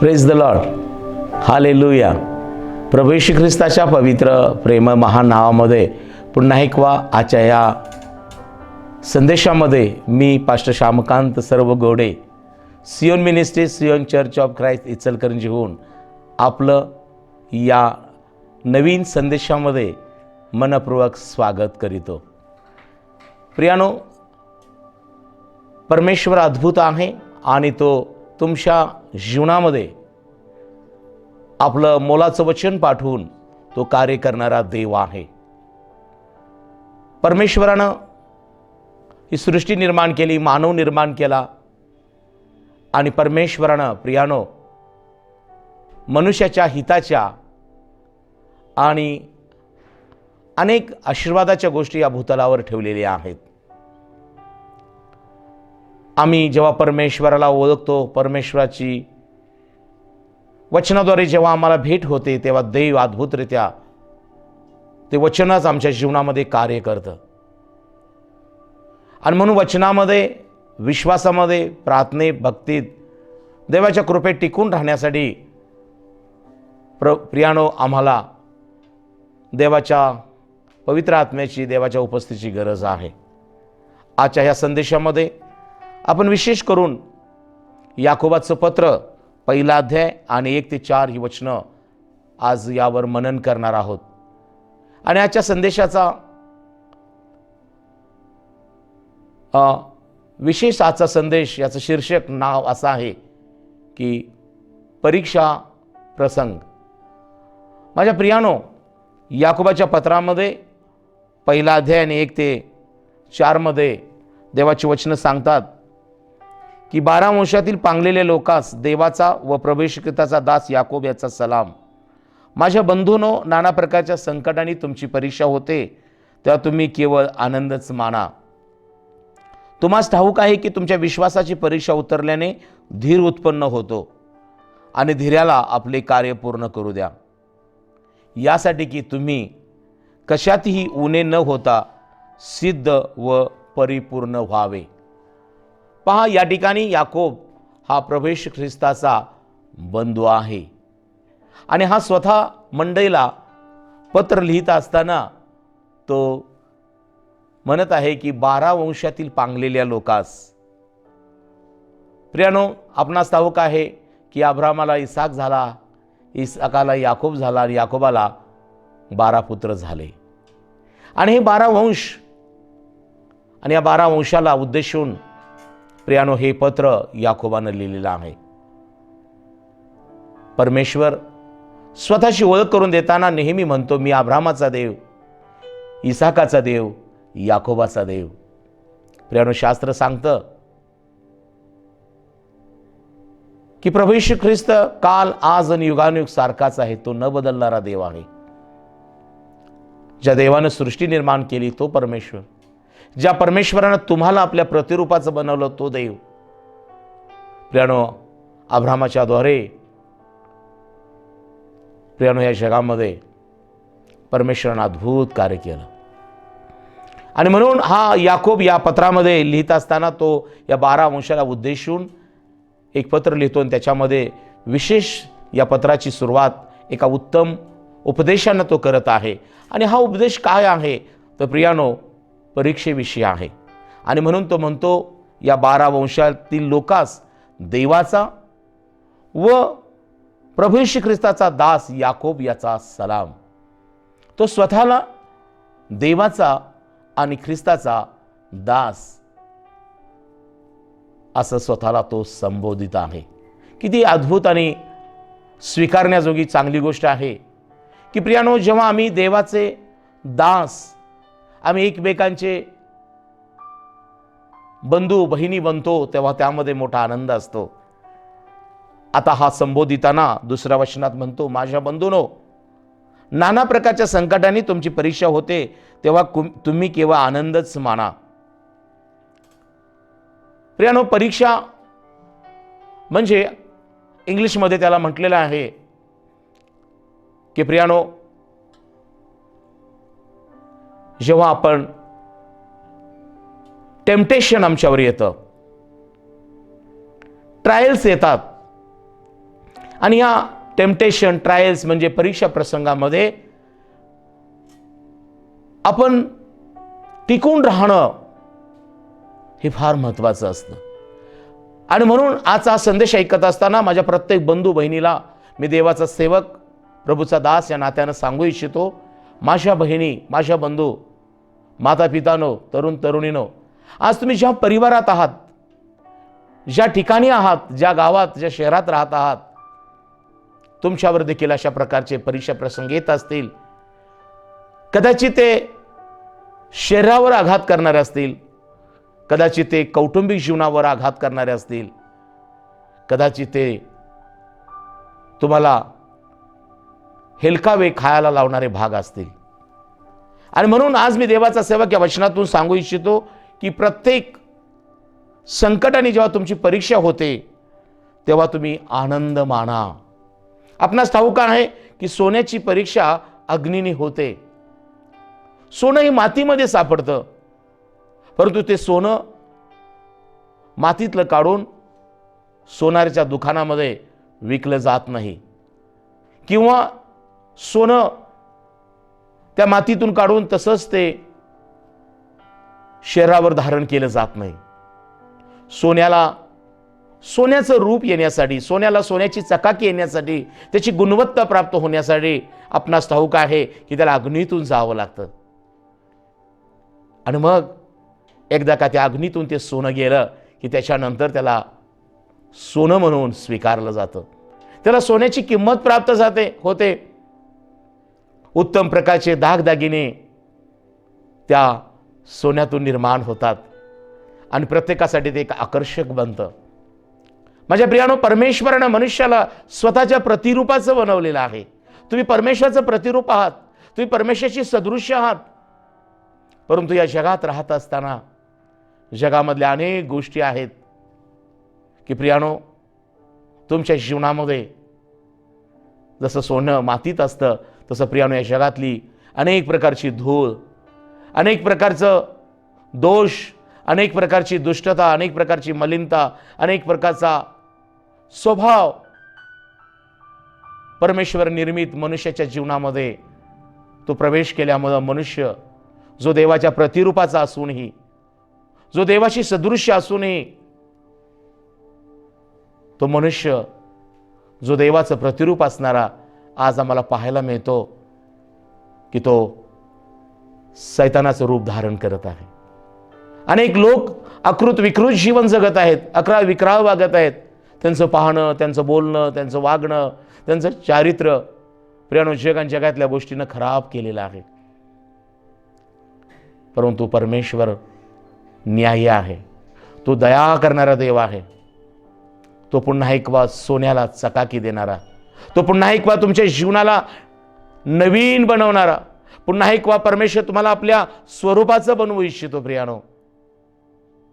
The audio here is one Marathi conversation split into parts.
Praise the lord, hallelujah. प्रभू येशू ख्रिस्ताच्या पवित्र प्रेम महान नावामध्ये पुन्हा एक आजच्या या संदेशामध्ये मी पास्टर श्यामकांत सर्व गोडे, सियोन मिनिस्ट्री, सियोन चर्च ऑफ ख्राइस्ट इचलकरंजीहून आपलं या नवीन संदेशामध्ये मनपूर्वक स्वागत करीतो. प्रियानो, परमेश्वर अद्भुत आहे आणि तो तुमच्या जीवनामध्ये आपलं मोलाचं वचन पाठवून तो कार्य करणारा देव आहे. परमेश्वरानं ही सृष्टी निर्माण केली, मानव निर्माण केला आणि परमेश्वरानं प्रियानो मनुष्याच्या हिताच्या आणि अनेक आशीर्वादाच्या गोष्टी या भूतलावर ठेवलेल्या आहेत. आम्ही जेव्हा परमेश्वराला ओळखतो, परमेश्वराची वचनाद्वारे जेव्हा आम्हाला भेट होते, तेव्हा देव अद्भुतरित्या ते वचनच आमच्या जीवनामध्ये कार्य करतं. आणि म्हणून वचनामध्ये, विश्वासामध्ये, प्रार्थनेत, भक्तीत, देवाच्या कृपेत टिकून राहण्यासाठी प्रियानो आम्हाला देवाच्या पवित्र आत्म्याची, देवाच्या उपस्थितीची गरज आहे. आजच्या ह्या संदेशामध्ये आपण विशेष करून याकोबाचं पत्र पहिला अध्याय आणि 1 ते 4 ही वचनं आज यावर मनन करणार आहोत. आणि आजच्या संदेशाचा विशेष आजचा संदेश, याचं शीर्षक नाव असं आहे की परीक्षा प्रसंग. माझ्या प्रियानो, याकोबाच्या पत्रामध्ये पहिला अध्याय आणि 1 ते 4 मध्ये देवाची वचनं सांगतात की 12 वंशातील पांगलेल्या लोकास देवाचा व प्रभू येशू ख्रिस्ताचा दास याकोब याचा सलाम. माझ्या बंधूंनो, नाना प्रकारच्या संकटांनी तुमची परीक्षा होते, तेव्हा तुम्ही केवळ आनंदच माना. तुम्हास ठाऊक आहे की तुमच्या विश्वासाची परीक्षा उतरल्याने धीर उत्पन्न होतो आणि धीर्याला आपले कार्य पूर्ण करू द्या, यासाठी की तुम्ही कशातही उणे न होता सिद्ध व परिपूर्ण व्हावे. पहा, या ठिकाणी याकोब हा प्रभू येशू ख्रिस्ताचा बंधू आहे आणि हा स्वतः मंडईला पत्र लिहित असताना तो म्हणत आहे की 12 वंशातील पांगलेल्या लोकास. प्रियानो, आपणास ठाऊक आहे की अब्रामाला इसाक झाला, इसाकाला याकोब झाला आणि याकोबाला 12 पुत्र झाले. आणि हे 12 वंश आणि या 12 वंशाला उद्देशून प्रियानो हे पत्र याकोबानं लिहिलेलं आहे. परमेश्वर स्वतःची ओळख करून देताना नेहमी म्हणतो, मी अब्रामाचा देव, इसाकाचा देव, याकोबाचा देव. प्रियानो, शास्त्र सांगतं की प्रभू येशू ख्रिस्त काल, आज आणि युगानुयुग सारखाच आहे. तो न बदलणारा देव आहे. ज्या देवानं सृष्टी निर्माण केली तो परमेश्वर, ज्या परमेश्वरानं तुम्हाला आपल्या प्रतिरूपाचं बनवलं तो देव. प्रियानो, अब्रामाच्या द्वारे प्रियानो या जगामध्ये परमेश्वरानं अद्भुत कार्य केलं. आणि म्हणून हा याकोब या पत्रामध्ये लिहित असताना तो या 12 वंशाला उद्देशून एक पत्र लिहितो आणि त्याच्यामध्ये विशेष या पत्राची सुरुवात एका उत्तम उपदेशानं तो करत आहे. आणि हा उपदेश काय आहे तर प्रियानो परीक्षेविषयी आहे. आणि म्हणून तो म्हणतो, या 12 वंशातील लोकास देवाचा व प्रभू येशू ख्रिस्ताचा दास याकोब याचा सलाम. तो स्वतःला देवाचा आणि ख्रिस्ताचा दास असं स्वतःला तो संबोधित आहे. किती अद्भुत आणि स्वीकारण्याजोगी चांगली गोष्ट आहे की प्रियानो, जेव्हा आम्ही देवाचे दास, आम्ही एकमेकांचे बंधू बहिणी बनतो, तेव्हा त्यामध्ये मोठा आनंद असतो. आता हा संबोधिताना दुसऱ्या वचनात म्हणतो, माझ्या बंधूंनो, नाना प्रकारच्या संकटांनी तुमची परीक्षा होते, तेव्हा तुम्ही केवळ आनंदच माना. प्रियानो, परीक्षा म्हणजे इंग्लिशमध्ये त्याला म्हटलेलं आहे की प्रियानो, जेव्हा आपण टेम्पटेशन आमच्यावर येतं, ट्रायल्स येतात, आणि या टेम्पटेशन ट्रायल्स म्हणजे परीक्षा प्रसंगामध्ये आपण टिकून राहणं हे फार महत्वाचं असतं. आणि म्हणून आजचा हा संदेश ऐकत असताना माझ्या प्रत्येक बंधू बहिणीला मी देवाचा सेवक, प्रभूचा दास या नात्यानं सांगू इच्छितो, माझ्या बहिणी, माझ्या बंधू, माता पितानो, तरुण तरुणीनो, आज तुम्ही ज्या परिवारात आहात, ज्या ठिकाणी आहात, ज्या गावात, ज्या शहरात राहत आहात, तुमच्यावर देखील अशा प्रकारचे परीक्षा प्रसंग येत असतील. कदाचित ते शरीरावर आघात करणारे असतील, कदाचित ते कौटुंबिक जीवनावर आघात करणारे असतील, कदाचित ते तुम्हाला हेलकावे खायला लावणारे भाग असतील. आणि म्हणून आज मी देवाचा सेवक या वचनातून सांगू इच्छितो की प्रत्येक संकटाने जेव्हा तुमची परीक्षा होते तेव्हा तुम्ही आनंद माना. आपणास ठाऊक आहे की सोन्याची परीक्षा अग्नीने होते. सोनं हे मातीमध्ये सापडतं, परंतु ते सोनं मातीतलं काढून सोनाराच्या दुकानामध्ये विकलं जात नाही, किंवा सोनं त्या मातीतून काढून तसंच ते शरीरावर धारण केलं जात नाही. सोन्याला सोन्याचं रूप येण्यासाठी, सोन्याला सोन्याची चकाकी येण्यासाठी, त्याची गुणवत्ता प्राप्त होण्यासाठी आपणास ठाऊक आहे की त्याला अग्नीतून जावं लागतं. आणि मग एकदा का त्या अग्नीतून ते सोनं गेलं की त्याच्यानंतर त्याला सोनं म्हणून स्वीकारलं जातं, त्याला सोन्याची किंमत प्राप्त होते. उत्तम प्रकारचे दागदागिने त्या सोन्यातून निर्माण होतात आणि प्रत्येकासाठी ते एक आकर्षक बनतं. माझ्या प्रियानो, परमेश्वरानं मनुष्याला स्वतःच्या प्रतिरूपाचं बनवलेलं आहे. तुम्ही परमेश्वराचं प्रतिरूप आहात, तुम्ही परमेश्वराची सदृश्य आहात. परंतु या जगात राहत असताना जगामधल्या अनेक गोष्टी आहेत की प्रियानो, तुमच्या जीवनामध्ये जसं सोनं मातीत असतं तसं प्रियानो या जगातली अनेक प्रकारची धूळ, अनेक प्रकारचं दोष, अनेक प्रकारची दुष्टता, अनेक प्रकारची मलिनता, अनेक प्रकारचा स्वभाव परमेश्वर निर्मित मनुष्याच्या जीवनामध्ये तो प्रवेश केल्यामुळे मनुष्य जो देवाच्या प्रतिरूपाचा असूनही, जो देवाशी सदृश्य असूनही, तो मनुष्य जो देवाचं प्रतिरूप असणारा आज आम्हाला पाहायला मिळतो की तो सैतानाचं रूप धारण करत आहे. अनेक लोक अकृत विकृत जीवन जगत आहेत, अकराळ विक्राळ वागत आहेत. त्यांचं पाहणं, त्यांचं बोलणं, त्यांचं वागणं, त्यांचं चारित्र्य प्रियानो जगातल्या गोष्टीनं खराब केलेलं आहे. परंतु परमेश्वर न्यायी आहे, तो दया करणारा देव आहे. तो पुन्हा एकवा सोन्याला चकाकी देणारा, तो पुन्हा एकवा तुमच्या जीवनाला नवीन बनवणारा, पुन्हा एकवा परमेश्वर तुम्हाला आपल्या स्वरूपाचं बनवू इच्छितो. प्रियानो,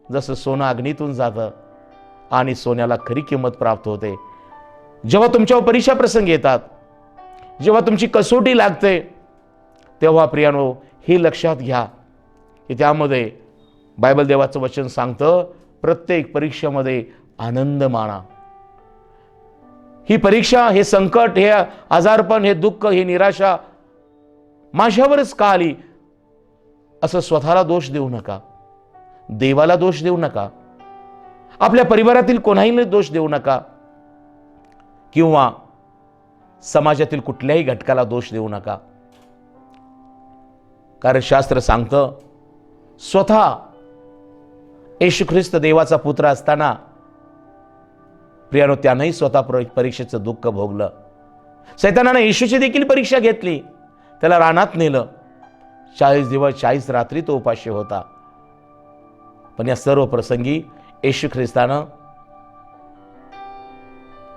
जसं सोनं अग्नीतून जातं आणि सोन्याला खरी किंमत प्राप्त होते, जेव्हा तुमच्यावर परीक्षा प्रसंग येतात, जेव्हा तुमची कसोटी लागते, तेव्हा प्रियानो हे लक्षात घ्या की त्यामध्ये बायबल देवाचं वचन सांगतं, प्रत्येक परीक्षेमध्ये आनंद माना. ही परीक्षा, हे संकट, हे आजारपण, हे दुःख, ही निराशा माझ्यावरच का आली असं स्वतःला दोष देऊ नका, देवाला दोष देऊ नका, आपल्या परिवारातील कोणाहीला दोष देऊ नका, किंवा समाजातील कुठल्याही घटकाला दोष देऊ नका. कारण शास्त्र सांगतं, स्वतः येशू ख्रिस्त देवाचा पुत्र असताना प्रियानो त्यानंही स्वतः परीक्षेचं दुःख भोगलं. सैतानानं येशूची देखील परीक्षा घेतली, त्याला रानात नेलं. 40 दिवस 40 रात्री तो उपाशी होता. पण या सर्व प्रसंगी येशू ख्रिस्तानं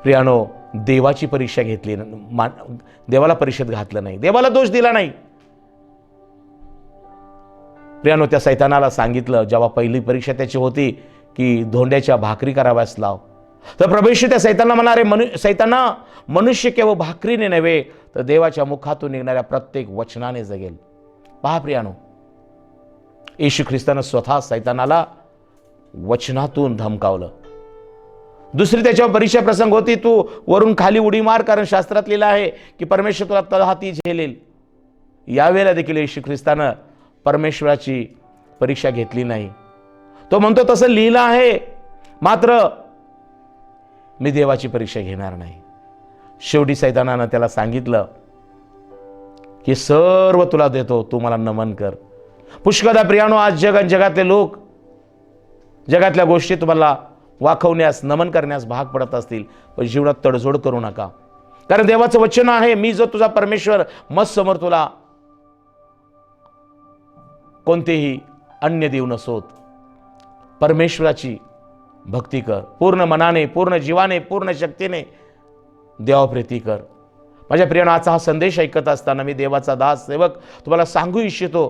प्रियानो देवाची परीक्षा घेतली, देवाला परीक्षेत घातलं नाही, देवाला दोष दिला नाही. प्रियानो, त्या सैतानाला सांगितलं, जेव्हा पहिली परीक्षा त्याची होती की धोंड्याच्या भाकरी कराव्यास लाव, तर प्रभू येशू त्या सैतानाला म्हणाले, सैताना, मनुष्य केवळ भाकरीने नव्हे तर देवाच्या मुखातून निघणाऱ्या प्रत्येक वचनाने जगेल. पहा प्रियानो, येशू ख्रिस्तानं स्वतः सैतानाला वचनातून धमकावलं. दुसरी त्याच्यावर परीक्षा प्रसंग होती, तू वरून खाली उडी मार, कारण शास्त्रात लिहिलं आहे की परमेश्वर तुला तळहाती झेलेल. यावेळेला देखील येशू ख्रिस्तानं परमेश्वराची परीक्षा घेतली नाही. तो म्हणतो तसं लिहिलं आहे, मात्र मी देवाची परीक्षा घेणार नाही. शेवटी सैतानानं त्याला सांगितलं की सर्व तुला देतो, तू मला नमन कर. पुष्कळदा प्रियानो, आज जगातले लोक जगातल्या गोष्टी तुम्हाला वाखवण्यास, नमन करण्यास भाग पडत असतील, पण जीवनात तडजोड करू नका. कारण देवाचं वचन आहे, मी जो तुझा परमेश्वर मत समोर तुला कोणतेही अन्य देव नसोत. परमेश्वराची भक्ती कर, पूर्ण मनाने, पूर्ण जीवाने, पूर्ण शक्तीने देवाप्रीती कर. माझ्या प्रियानं, आजचा हा संदेश ऐकत असताना मी देवाचा दास सेवक तुम्हाला सांगू इच्छितो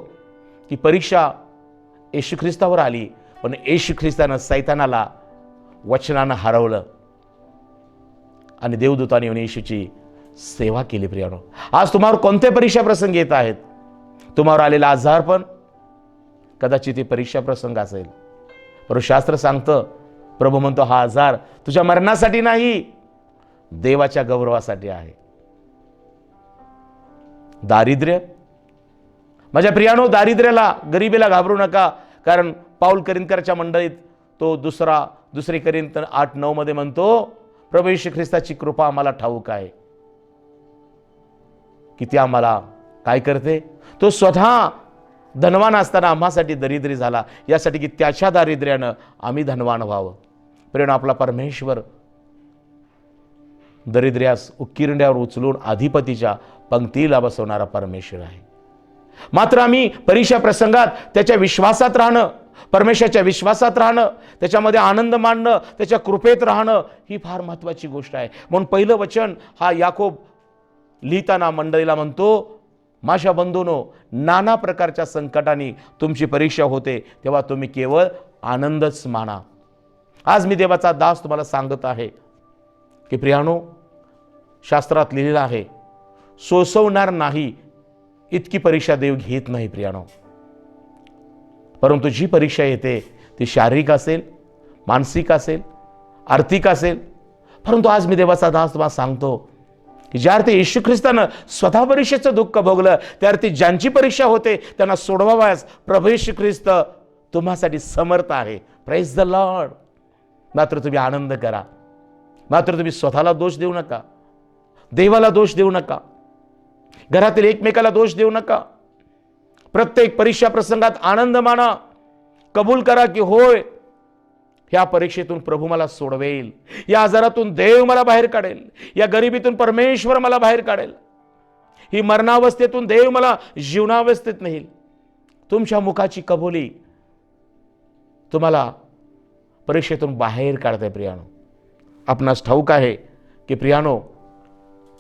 की परीक्षा येशू ख्रिस्तावर आली, पण येशू ख्रिस्तानं सैतानाला वचनानं हरवलं आणि देवदूताने येऊन येशूची सेवा केली. प्रियानो, आज तुम्हावर कोणते परीक्षा प्रसंग येत आहेत? तुम्हावर आलेला आजारपण कदाचित ही परीक्षा प्रसंग असेल, परंतु शास्त्र सांगतं, प्रभू म्हणतो, हा आजार तुझ्या मरणासाठी नाही, देवाच्या गौरवासाठी आहे. दारिद्र्य, माझ्या प्रियानो, दारिद्र्याला, गरिबीला घाबरू नका, कारण पाऊल करिंथकरच्या मंडळीत तो दुसरी करिंथ 8:9 मध्ये म्हणतो, प्रभू येशू ख्रिस्ताची कृपा आम्हाला ठाऊक आहे की ती आम्हाला काय करते. तो स्वतः धनवान असताना आम्हासाठी दरिद्री झाला, यासाठी की त्याच्या दारिद्र्यानं आम्ही धनवान व्हावं. प्रेरणा, आपला परमेश्वर दरिद्र्यास उकिरड्यावर उचलून अधिपतीच्या पंक्तीला बसवणारा परमेश्वर आहे. मात्र आम्ही परीक्षा प्रसंगात त्याच्या विश्वासात राहणं, परमेश्वराच्या विश्वासात राहणं, त्याच्यामध्ये आनंद मानणं, त्याच्या कृपेत राहणं, ही फार महत्त्वाची गोष्ट आहे. म्हणून पहिलं वचन हा याकोब लिहिताना मंडळीला म्हणतो, माझ्या बंधूनो, नाना प्रकारच्या संकटांनी तुमची परीक्षा होते, तेव्हा तुम्ही केवळ आनंदच माना. आज मी देवाचा दास तुम्हाला सांगत आहे की प्रियानो, शास्त्रात लिहिलेलं आहे, सोसवणार नाही इतकी परीक्षा देव घेत नाही प्रियानो. परंतु जी परीक्षा येते ती शारीरिक असेल, मानसिक असेल, आर्थिक असेल. परंतु आज मी देवाचा दास तुम्हाला सांगतो की ज्या अर्थी येशू ख्रिस्तानं स्वतः परीक्षेचं दुःख भोगलं, त्या अर्थी ज्यांची परीक्षा होते त्यांना सोडवावयास प्रभू येशू ख्रिस्त तुम्हासाठी समर्थ आहे. Praise the Lord. मात्र तुम्ही आनंद करा, मात्र तुम्ही स्वतःला दोष देऊ नका, देवाला दोष देऊ नका, घरातील एकमेकाला दोष देऊ नका. प्रत्येक परीक्षा प्रसंगात आनंद माना, कबूल करा की होय, या परीक्षेतून प्रभू मला सोडवेल, या आजारातून देव मला बाहेर काढेल, या गरिबीतून परमेश्वर मला बाहेर काढेल, ही मरणावस्थेतून देव मला जीवनावस्थेत नेईल. तुमच्या मुखाची कबुली तुम्हाला परीक्षेतून बाहेर काढते. प्रियानो, आपणास ठाऊक आहे की प्रियानो,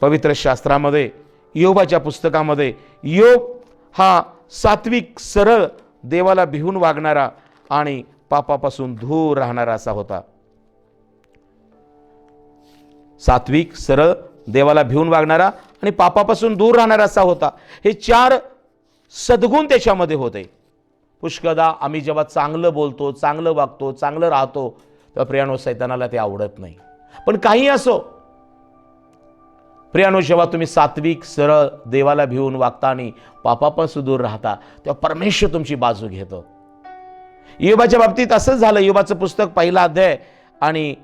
पवित्र शास्त्रामध्ये योबाच्या पुस्तकामध्ये योब हा सात्विक, सरळ, देवाला भिवून वागणारा आणि पापापासून दूर राहणारा असा होता. सात्विक, सरळ, देवाला भिवून वागणारा आणि पापापासून दूर राहणारा असा होता. हे 4 सद्गुण त्याच्यामध्ये होते. पुष्कळदा आम्ही जेव्हा चांगलं बोलतो, चांगलं वागतो, चांगलं राहतो, तेव्हा प्रियानो सैतानाला ते आवडत नाही. पण काही असो प्रियानो, जेव्हा तुम्ही सात्विक, सरळ, देवाला भिवून वागता आणि पापापासून दूर राहता, तेव्हा परमेश्वर तुमची बाजू घेतो. योबाच्या बाबतीत असंच झालं. योबाचं पुस्तक 1 अध्याय आणि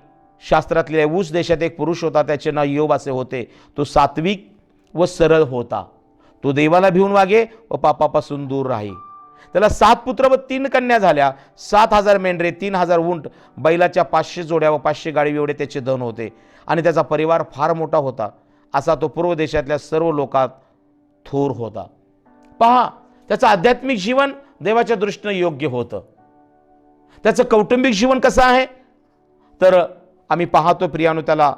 शास्त्रातल्या ऊस देशात एक पुरुष होता, त्याचे नाव योब असे होते. तो सात्विक व सरळ होता. तो देवाला भिवून वागे व पापापासून दूर राही. त्याला 7 पुत्र व 3 कन्या झाल्या. 7,000 मेंढरे, 3,000 उंट, बैलाच्या 500 जोड्या व 500 गाडी एवढे त्याचे धन होते. आणि त्याचा परिवार फार मोठा होता. असा तो पूर्व देशातल्या सर्व लोकात थोर होता. पहा, त्याचं आध्यात्मिक जीवन देवाच्या दृष्टीने योग्य होतं. त्याचं कौटुंबिक जीवन कसं आहे तर आम्ही पाहतो प्रियानो, त्याला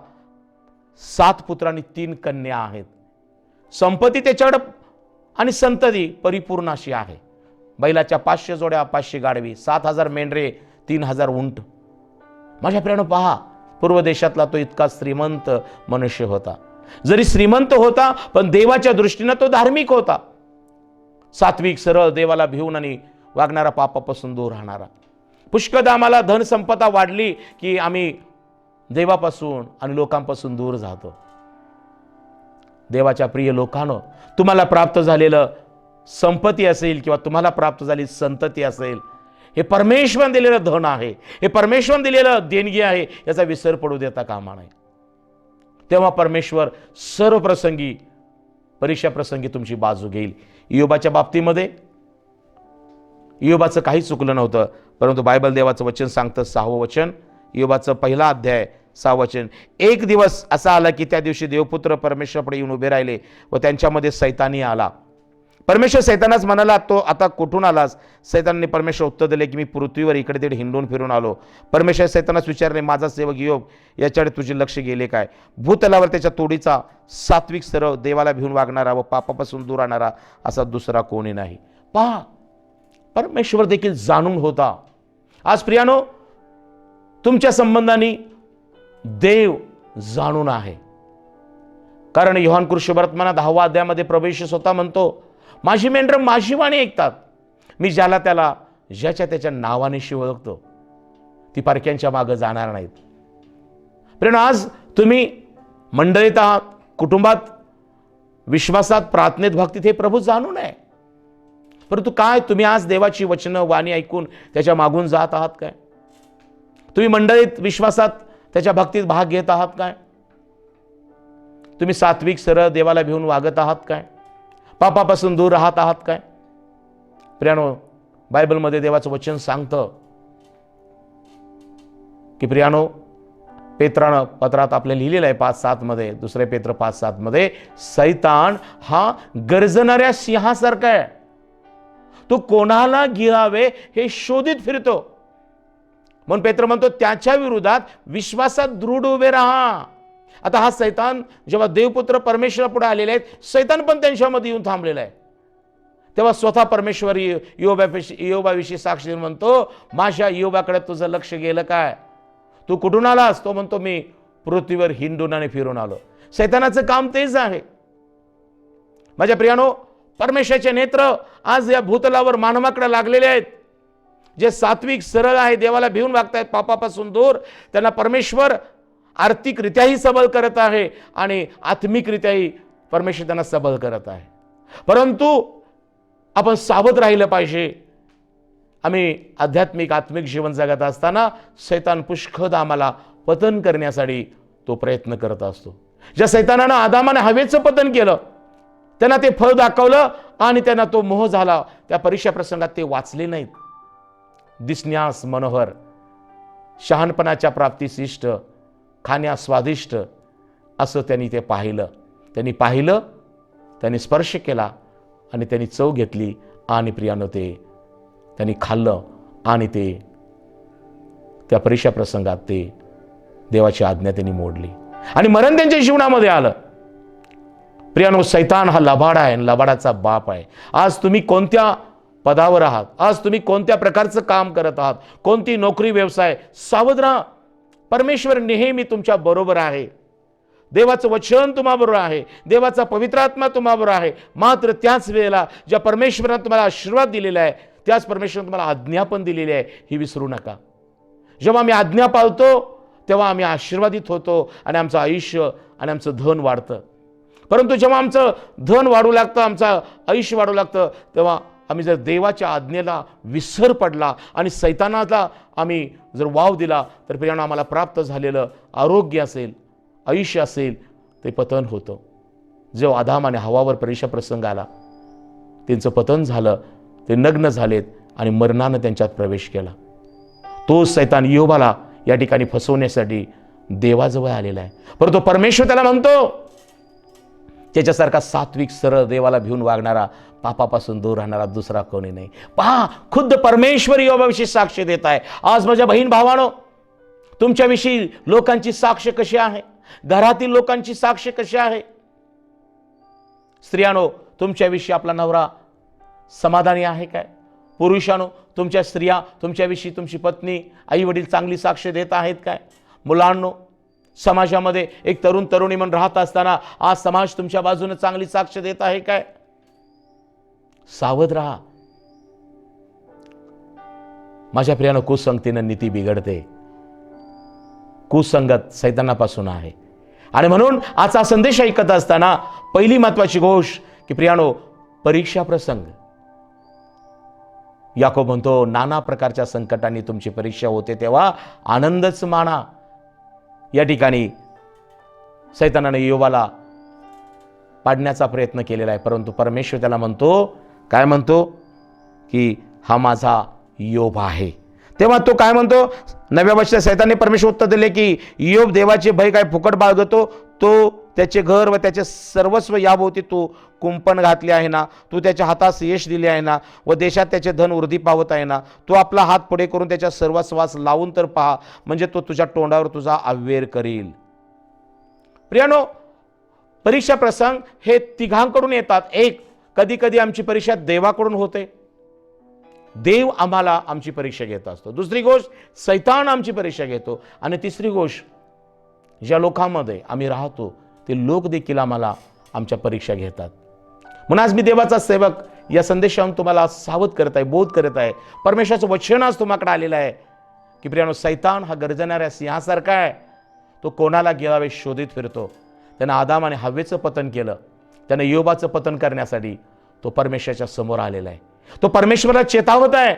7 पुत्र आणि 3 कन्या आहेत. संपत्ती त्याच्याकडे आणि संतती परिपूर्ण अशी आहे. बैलाच्या 500 जोड्या, 500 गाढवी, 7,000 मेंढरे, 3,000 उंट. माझ्या प्रियानो, पहा, पूर्व देशातला तो इतका श्रीमंत मनुष्य होता. जरी श्रीमंत होता, पण देवाच्या दृष्टीने तो धार्मिक होता. सात्विक, सरळ, देवाला भिवून आणि वागणारा, पापापासून दूर राहणारा. पुष्कळदा आम्हाला धन संपदा वाढली की आम्ही देवापासून आणि लोकांपासून दूर जातो. देवाच्या प्रिय लोकांनो, तुम्हाला प्राप्त झालेलं संपत्ती असेल किंवा तुम्हाला प्राप्त झालेली संतती असेल, हे परमेश्वर दिलेलं धन आहे, हे परमेश्वर दिलेलं देणगी आहे, याचा विसर पडू देता कामा नये. तेव्हा परमेश्वर सर्व प्रसंगी, परीक्षा प्रसंगी तुमची बाजू घेईल. इयोबाच्या बाबतीमध्ये इयोबाचं काही चुकलं नव्हतं, परंतु बायबल देवाचं वचन सांगतं, 6वं वचन, इयोबाचं 1 अध्याय 6 वचन, एक दिवस असा आला की त्या दिवशी देवपुत्र परमेश्वरापुढे येऊन उभे राहिले व त्यांच्यामध्ये सैतानी आला. परमेश्वर सैतानाच म्हणाला, तो आता कुठून आलास? सैतानाने परमेश्वर उत्तर दिले की मी पृथ्वीवर इकडे तिकडे हिंडून फिरून आलो. परमेश्वर सैतानास विचारले, माझा सेवक इयोब याच्याकडे तुझे लक्ष गेले काय? भूतलावर त्याच्या तोडीचा सात्विक, सरळ, देवाला भिवून वागणारा व पापापासून दूर राहणारा असा दुसरा कोणी नाही. पहा, परमेश्वर देखील जाणून होता. आज प्रियानो, तुमच्या संबंधाने देव जाणून आहे. कारण योहान कृष्णवर्तमानात 10व्या अध्यायामध्ये प्रभू येशू स्वतः म्हणतो, माझी मेंढरं माझी वाणी ऐकतात, मी ज्याला त्याला ज्याच्या त्याच्या नावाने ओळखतो, ती पारक्यांच्या मागे जाणार नाहीत. प्रियानो, आज तुम्ही मंडळीत आहात, कुटुंबात, विश्वासात, प्रार्थनेत, भक्तीत, हे प्रभू जाणून आहे. परंतु काय तुम्ही आज देवाची वचनं, वाणी ऐकून त्याच्या मागून जात आहात काय? तुम्ही मंडळीत, विश्वासात, त्याच्या भक्तीत भाग घेत आहात काय? तुम्ही सात्विक, सरळ, देवाला भिवून वागत आहात काय? पापापासून दूर राहत आहात काय? प्रियानो, बायबलमध्ये देवाचं वचन सांगतं की प्रियानो, पेत्रानं पत्रात आपल्याला लिहिलेलं आहे 5:7 मध्ये, 2 पेत्र 5:7 मध्ये, सैतान हा गर्जणाऱ्या सिंहासारखा आहे, तो कोणाला गिळावे हे शोधित फिरतो. म्हणून पेत्र म्हणतो, त्याच्या विरोधात विश्वासात दृढ उभे राहा. आता हा सैतान जेव्हा देवपुत्र परमेश्वरापुढे आलेले आहेत, सैतान पण त्यांच्यामध्ये येऊन थांबलेला आहे. तेव्हा स्वतः परमेश्वर इयोबाविषयी साक्ष देऊन म्हणतो, माझ्या इयोबाकडे तुझं लक्ष गेलं काय? तू कुठून आलास? तो म्हणतो, मी पृथ्वीवर हिंडून आणि फिरून आलो. सैतानाचं काम तेच आहे. माझ्या प्रियानो, परमेश्वराचे नेत्र आज या भूतलावर मानवाकडे लागलेले आहेत. जे सात्विक, सरळ आहे, देवाला भिवून वागतायत, पापापासून दूर, त्यांना परमेश्वर आर्थिकरित्याही सबल करत आहे आणि आत्मिकरित्याही परमेश्वर त्यांना सबल करत आहे. परंतु आपण सावध राहिलं पाहिजे. आम्ही आध्यात्मिक, आत्मिक जीवन जगत असताना सैतान पुष्कळ आम्हाला पतन करण्यासाठी तो प्रयत्न करत असतो. ज्या सैतानानं आदामाने हवेचं पतन केलं, त्यांना ते फळ दाखवलं आणि त्यांना तो मोह झाला, त्या परीक्षा प्रसंगात ते वाचले नाहीत. दिसण्यास मनोहर, शहाणपणाच्या प्राप्तीस इष्ट, खाण्यास स्वादिष्ट असं त्यांनी ते पाहिलं. त्यांनी स्पर्श केला आणि त्यांनी चव घेतली आणि प्रियानं ते त्यांनी खाल्लं आणि ते त्या परीक्षा प्रसंगात ते देवाची आज्ञा त्यांनी मोडली आणि मरण त्यांच्या जीवनामध्ये आलं. प्रियानो, सैतान हा लबाड आहे आणि लबाडाचा बाप आहे. आज तुम्ही कोणत्या पदावर आहात, आज तुम्ही कोणत्या प्रकारचं काम करत आहात, कोणती नोकरी, व्यवसाय, सावध राहा. परमेश्वर नेहमी तुमच्या बरोबर आहे. देवाचं वचन तुम्हाबरोबर आहे, देवाचा पवित्र आत्मा तुम्हाबरोबर आहे. मात्र त्याच वेळेला ज्या परमेश्वराने तुम्हाला आशीर्वाद दिलेला आहे, त्याच परमेश्वराने तुम्हाला आज्ञा पण दिलेली आहे, ही विसरू नका. जेव्हा आम्ही आज्ञा पाळतो तेव्हा आम्ही आशीर्वादित होतो आणि आमचं आयुष्य आणि आमचं धन वाढतं. परंतु जेव्हा आमचं धन वाढू लागतं, आमचं आयुष्य वाढू लागतं, तेव्हा आम्ही जर देवाच्या आज्ञेला विसर पडला आणि सैतानाला आम्ही जर वाव दिला, तर प्रियानो, आम्हाला प्राप्त झालेलं आरोग्य असेल, आयुष्य असेल, ते पतन होतं. जेव्हा आदाम आणि हवावर परीक्षा प्रसंग आला, त्यांचं पतन झालं, ते नग्न झालेत आणि मरणानं त्यांच्यात प्रवेश केला. तो सैतान इयोबाला या ठिकाणी फसवण्यासाठी देवाजवळ आलेला आहे. परंतु परमेश्वर त्याला म्हणतो, त्याच्यासारखा सात्विक, सरळ, देवाला भिवून वागणारा, पापापासून दूर राहणारा दुसरा कोणी नाही. पहा, खुद्द परमेश्वर इयोबाविषयी साक्ष देत आहे. आज माझ्या बहीण भावानो, तुमच्याविषयी लोकांची साक्ष कशी आहे? घरातील लोकांची साक्ष कशी आहे? स्त्रियानो, तुमच्याविषयी आपला नवरा समाधानी आहे काय? पुरुषानो, तुमच्या स्त्रिया, तुमच्याविषयी तुमची पत्नी, आई वडील चांगली साक्ष देत आहेत काय? मुलांनो, समाजामध्ये एक तरुण तरुणी म्हणून राहत असताना आज समाज तुमच्या बाजूने चांगली साक्ष देत आहे काय? सावध राहा. माझ्या प्रियानं, कुसंगतीनं नीती बिघडते, कुसंगत सैतानापासून आहे. आणि म्हणून आजचा संदेश ऐकत असताना पहिली महत्वाची गोष्ट की प्रियानो, परीक्षा प्रसंग. याकोब म्हणतो, नाना प्रकारच्या संकटांनी तुमची परीक्षा होते तेव्हा आनंदच माना. या ठिकाणी सैतानाने योबाला पाडण्याचा प्रयत्न केलेला आहे, परंतु परमेश्वर त्याला म्हणतो, काय म्हणतो की हा माझा योब आहे. तेव्हा तो काय म्हणतो, 9व्या वर्षात सैतानाने परमेश्वर उत्तर दिले की योब देवाचे भय काय फुकट बाळगतो, तो त्याचे घर व त्याचे सर्वस्व याभोवती तू कुंपण घातले आहे ना, तू त्याच्या हातास यश दिले आहे ना, व देशात त्याचे धन वृद्धी पावत आहे ना, तू आपला हात पुढे करून त्याच्या सर्वस्वास लावून तर पहा, म्हणजे तो तुझ्या तोंडावर तुझा अव्वेर करील. प्रियानो, परीक्षा प्रसंग हे तिघांकडून येतात. एक, कधी कधी आमची परीक्षा देवाकडून होते, देव आम्हाला आमची परीक्षा घेत असतो. दुसरी गोष्ट, सैतान आमची परीक्षा घेतो. आणि तिसरी गोष्ट, ज्या लोकांमध्ये आम्ही राहतो ते लोक देखील आम्हाला आमच्या परीक्षा घेतात. म्हणून आज मी देवाचा सेवक या संदेशातून तुम्हाला सावध करत आहे, बोध करत आहे. परमेश्वराचं वचन आज तुम्हाकडे आलेलं आहे की प्रियानो, सैतान हा गर्जणाऱ्या सिंहासारखा आहे. तो कोणाला गिळावे शोधित फिरतो. त्यानं आदाम आणि हव्वेचं पतन केलं, त्यानं योबाचं पतन करण्यासाठी तो परमेश्वराच्या समोर आलेला आहे. तो परमेश्वराला चेतावत आहे.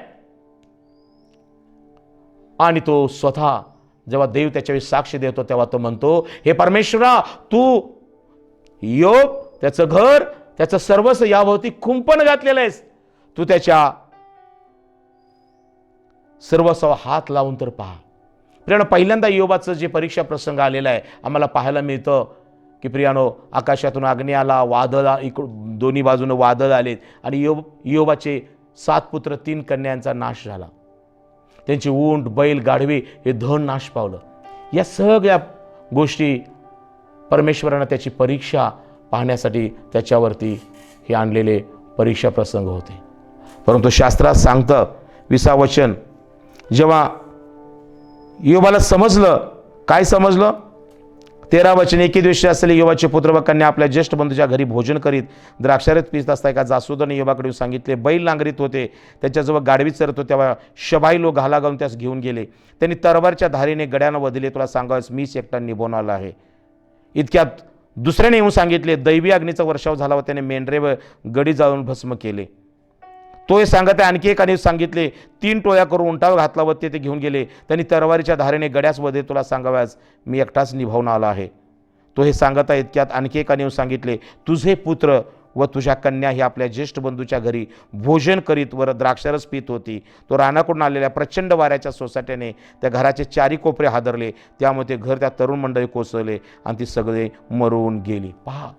आणि तो स्वतः जेव्हा देव त्याच्यावेळी साक्ष देतो तेव्हा तो म्हणतो, हे परमेश्वरा, तू योब, त्याचं घर, त्याचं सर्वस्व याभोवती कुंपण घातलेलं आहेस, तू त्याच्या सर्वस्व हात लावून तर पहा. प्रियानो, पहिल्यांदा योबाचं जे परीक्षा प्रसंग आलेला आहे आम्हाला पाहायला मिळतं की प्रियानो, आकाशातून अग्नी आला, वादळ, दोन्ही बाजूने वादळ आलेत आणि योबाचे 7 पुत्र 3 कन्यांचा नाश झाला. त्यांची ऊंट, बैल, गाढवे हे धन नाश पावलं. या सगळ्या गोष्टी परमेश्वरानं त्याची परीक्षा पाहण्यासाठी त्याच्यावरती हे आणलेले परीक्षा प्रसंग होते. परंतु शास्त्रात सांगतं 20 वचन, जेव्हा योबाला समजलं, काय समजलं, 13 वचन, एके दिवशी असलेले योबाचे पुत्र व कन्या आपल्या ज्येष्ठ बंधूच्या घरी भोजन करीत द्राक्षारस पित असता एका जासूदाने योबाकडे सांगितले. बैल नांगरीत होते, त्याच्याजवळ गाढवी चरत होते, तेव्हा शबाई लोक घाला घालून त्यास घेऊन गेले. त्यांनी तरवारच्या धारीने गड्यानं वधिले, तुला सांगावस मीच एकटा निभून आला आहे. इतक्यात दुसऱ्याने येऊन सांगितले, दैवी अग्नीचा वर्षाव झाला व त्याने मेंढरे व गडी जाळून भस्म केले. तो हे सांगत आहे. आणखी एकाने सांगितले, 3 टोळ्या करून उंटावर घातला व ते घेऊन गेले. त्यांनी तरवारीच्या धारेने गड्यास वधे, तुला सांगाव्यास मी एकटाच निभावून आला आहे. तो हे सांगत आहे. इतक्यात आणखी एकाने येऊन सांगितले, तुझे पुत्र व तुझ्या कन्या ही आपल्या ज्येष्ठ बंधूच्या घरी भोजन करीत वर द्राक्षारस पीत होती. तो रानाकडून आलेल्या प्रचंड वाऱ्याच्या सोसाट्याने त्या घराचे 4 कोपरे हादरले, त्यामुळे ते घर त्या तरुण मंडळी कोसळले आणि ती सगळे मरून गेली. पहा,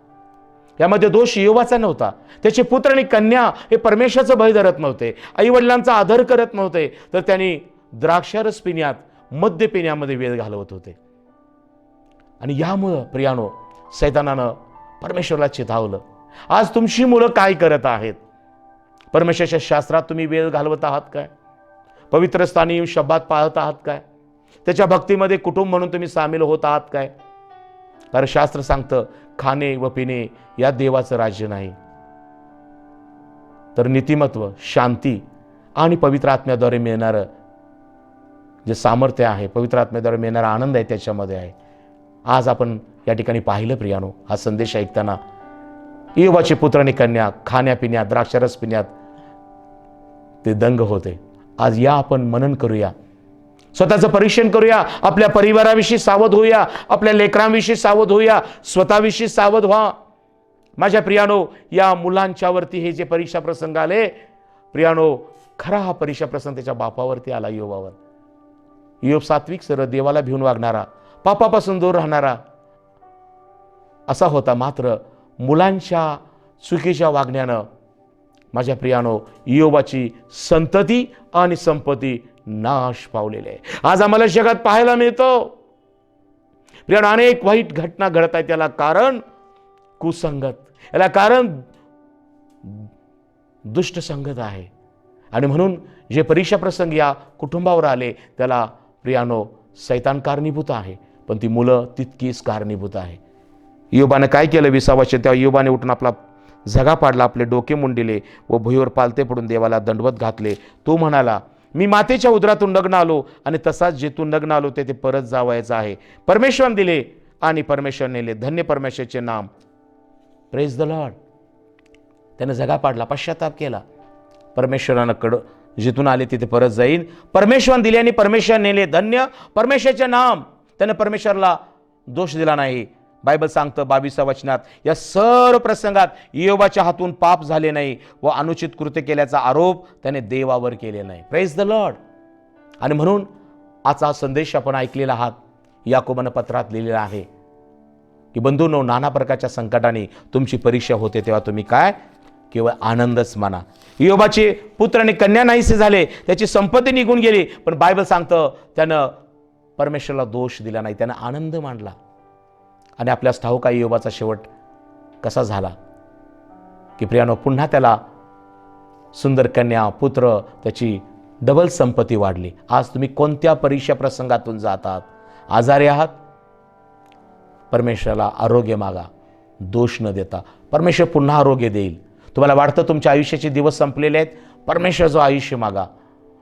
यामध्ये दोष योबाचा नव्हता. त्याचे पुत्र आणि कन्या हे परमेश्वराचं भय धरत नव्हते, आई वडिलांचा आदर करत नव्हते, तर त्यांनी द्राक्षारस पिण्यात, मद्य पिण्यामध्ये वेळ घालवत होते. आणि यामुळं प्रियानो, सैतानानं परमेश्वराला चितावलं. आज तुमची मुलं काय करत आहेत? परमेश्वराच्या शास्त्रात तुम्ही वेळ घालवत आहात काय? पवित्र स्थानी येऊन शब्दात पाहत आहात काय? त्याच्या भक्तीमध्ये कुटुंब म्हणून तुम्ही सामील होत आहात काय? कारण शास्त्र सांगतं, खाणे व पिणे या देवाचं राज्य नाही, तर नीतिमत्व, शांती आणि पवित्र आत्म्याद्वारे मिळणारं जे सामर्थ्य आहे, पवित्र आत्म्याद्वारे मिळणारा आनंद आहे, त्याच्यामध्ये आहे. आज आपण या ठिकाणी पाहिलं प्रियानो, हा संदेश ऐकताना योबाचे पुत्र आणि कन्या खाण्यापिण्यात, द्राक्षारस पिण्यात ते दंग होते. आज या आपण मनन करूया, स्वतःचं परीक्षण करूया, आपल्या परिवाराविषयी सावध होऊया, आपल्या लेकरांविषयी सावध होऊया, स्वतःविषयी सावध व्हा. माझ्या प्रियानो, या मुलांच्यावरती हे जे परीक्षा प्रसंग आले प्रियानो, खरा हा परीक्षा प्रसंग त्याच्या बापावरती आला, योबावर. योब सात्विक, सरळ, देवाला भिवून वागणारा, पापापासून दूर राहणारा असा होता. मात्र मुलांच्या चुकीच्या वागण्यानं माझ्या प्रियानो, योबाची संतती आणि संपत्ती नाश पावलेले आहे. आज आम्हाला जगात पाहायला मिळतो प्रियानो, अनेक वाईट घटना घडत आहेत. त्याला कारण कुसंगत, याला कारण दुष्ट संगत आहे. आणि म्हणून जे परीक्षा प्रसंग या कुटुंबावर आले त्याला प्रियानो सैतान कारणीभूत आहे, पण ती मुलं तितकीच कारणीभूत आहे. योबाने काय केलं? 20 वचन, तेव्हा योबाने उठून आपला झगा पाडला, आपले डोके मुंडिले व भुईवर पालते पडून देवाला दंडवत घातले. तो म्हणाला, मी मातेच्या उदरातून नग्न आलो आणि तसाच जेथून नग्न आलो ते परत जावायचं आहे. परमेश्वराने दिले आणि परमेश्वर नेले. धन्य परमेश्वराचे नाम. Praise the Lord. त्यानं जगा पाडला, पश्चाताप केला. परमेश्वरानं जिथून आले तिथे परत जाईन. परमेश्वराने दिले आणि परमेश्वर नेले. धन्य परमेश्वराचे नाम. त्यानं परमेश्वरला दोष दिला नाही. बायबल सांगतं 22व्या वचनात, या सर्व प्रसंगात योबाच्या हातून पाप झाले नाही व अनुचित कृत्य केल्याचा आरोप त्याने देवावर केले नाही. Praise the Lord. आणि म्हणून आजचा संदेश आपण ऐकलेला आहात. याकोबानं पत्रात लिहिलेला आहे की बंधूंनो, नाना प्रकारच्या संकटाने तुमची परीक्षा होते तेव्हा तुम्ही काय केवळ आनंदच माना. योबाचे पुत्र आणि कन्या नाहीसे झाले, त्याची संपत्ती निघून गेली, पण बायबल सांगतं त्यानं परमेश्वराला दोष दिला नाही, त्यानं आनंद मानला. आणि आपल्यास ठाऊक आहे योबाचा शेवट कसा झाला की प्रियानो, पुन्हा त्याला सुंदर कन्या, पुत्र, त्याची डबल संपत्ती वाढली. आज तुम्ही कोणत्या परीक्षा प्रसंगातून जातात, आजारी आहात, परमेश्वराला आरोग्य मागा, दोष न देता. परमेश्वर पुन्हा आरोग्य देईल. तुम्हाला वाटतं तुमच्या आयुष्याचे दिवस संपलेले आहेत, परमेश्वराचं आयुष्य मागा,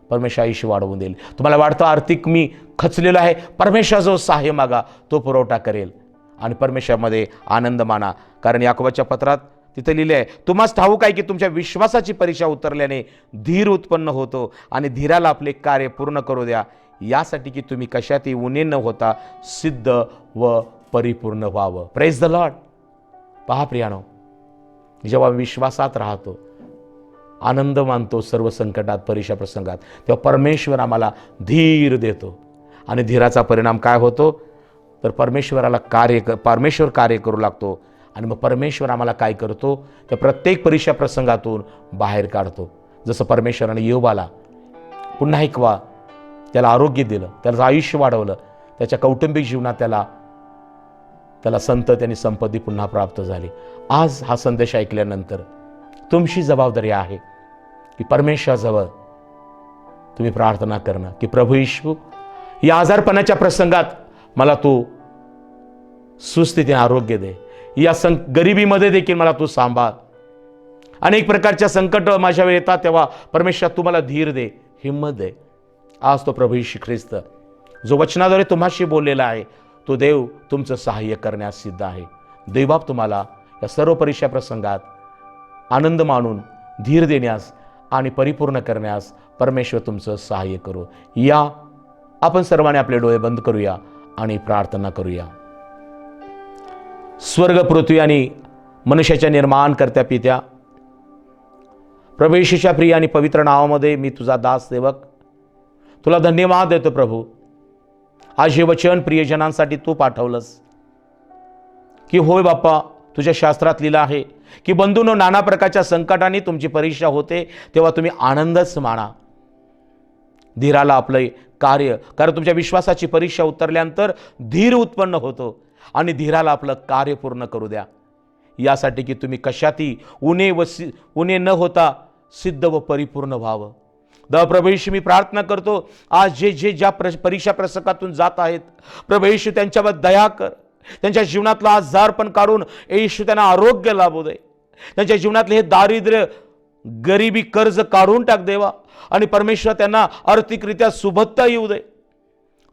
परमेश्वर आयुष्य वाढवून देईल. तुम्हाला वाटतं आर्थिक मी खचलेलो आहे, परमेश्वराचं सहाय्य मागा, तो पुरवठा करेल. आणि परमेश्वरामध्ये आनंद माना. कारण याकोबाच्या पत्रात तिथे लिहिले आहे, तुम्हास ठाऊक आहे की तुमच्या विश्वासाची परीक्षा उतरल्याने धीर उत्पन्न होतो आणि धीराला आपले कार्य पूर्ण करू द्या, यासाठी की तुम्ही कशातही उणे न होता सिद्ध व परिपूर्ण व्हावं. Praise the Lord. पहा प्रियानो, जेव्हा विश्वासात राहतो, आनंद मानतो सर्व संकटात, परीक्षा प्रसंगात, तेव्हा परमेश्वर आम्हाला धीर देतो. आणि धीराचा परिणाम काय होतो तर परमेश्वर कार्य करू लागतो. आणि मग परमेश्वर आम्हाला काय करतो तर प्रत्येक परीक्षा प्रसंगातून बाहेर काढतो. जसं परमेश्वराने योबाला पुन्हा एकवा त्याला आरोग्य दिलं, त्याचं आयुष्य वाढवलं, त्याच्या कौटुंबिक जीवनात त्याला त्यांनी संपत्ती पुन्हा प्राप्त झाली. आज हा संदेश ऐकल्यानंतर तुमची जबाबदारी आहे की परमेश्वराजवळ तुम्ही प्रार्थना करणं की प्रभू येशू, या आजारपणाच्या प्रसंगात मला तू सुस्थितीने आरोग्य दे. या गरिबीमध्ये देखील मला तू सांभाळ. अनेक प्रकारच्या संकट माझ्यावर येतात तेव्हा परमेश्वर तू मला धीर दे, हिंमत दे. आज तो प्रभू येशू ख्रिस्त जो वचनाद्वारे तुम्हाशी बोललेला आहे, तो देव तुमचं सहाय्य करण्यास सिद्ध आहे. देवबाप तुम्हाला या सर्व परीक्षा प्रसंगात आनंद मानून धीर देण्यास आणि परिपूर्ण करण्यास परमेश्वर तुमचं सहाय्य करू. या आपण सर्वांनी आपले डोळे बंद करूया आणि प्रार्थना करूया. स्वर्ग, पृथ्वी आणि मनुष्याच्या निर्माण करत्या पित्या, प्रभू येशूच्या प्रिय आणि पवित्र नावामध्ये मी तुझा दास सेवक तुला धन्यवाद देतो प्रभू. आज हे वचन प्रियजनांसाठी तू पाठवलंस की होय बाप्पा, तुझ्या शास्त्रात लिहिलं आहे की बंधूंनो, नाना प्रकारच्या संकटाने तुमची परीक्षा होते तेव्हा तुम्ही आनंदच माना. धीराला आपलं कार्य, कारण तुमच्या विश्वासाची परीक्षा उतरल्यानंतर धीर उत्पन्न होतो आणि धीराला आपलं कार्य पूर्ण करू द्या, यासाठी की तुम्ही कशातही उणे न होता सिद्ध व परिपूर्ण व्हावं. प्रभू येशू, मी प्रार्थना करतो आज जे ज्या परीक्षा प्रसंगातून जात आहेत, प्रभू येशू त्यांच्यावर दया कर. त्यांच्या जीवनातला आजारपण काढून येशू त्यांना आरोग्य लाभू दे. त्यांच्या जीवनातले हे दारिद्र्य, गरिबी, कर्ज काढून टाक देवा. आणि परमेश्वर त्यांना आर्थिकरित्या सुबत्ता येऊ दे.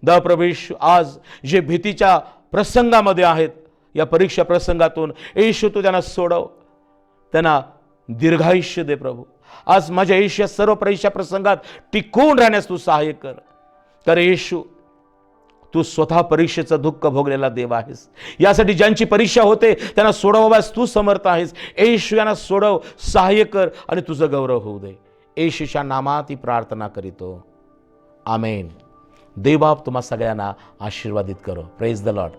प्रभू येशू, आज जे भीतीच्या प्रसंगामध्ये आहेत, या परीक्षा प्रसंगातून येशू तू त्यांना सोडव, त्यांना दीर्घायुष्य दे प्रभू. आज माझ्या येशू सर्व परीक्षा प्रसंगात टिकून राहण्यास तू सहाय्य कर. कारण येशू, तू स्वतः परीक्षेचं दुःख भोगलेला देव आहेस. यासाठी ज्यांची परीक्षा होते त्यांना सोडवास तू समर्थ आहेस. येशू यांना सोडव, सहाय्य कर आणि तुझं गौरव होऊ दे. येशूच्या नामात ही प्रार्थना करीतो, आमेन. देवबाप तुम्हा सगळ्यांना आशीर्वादित करो. Praise the Lord.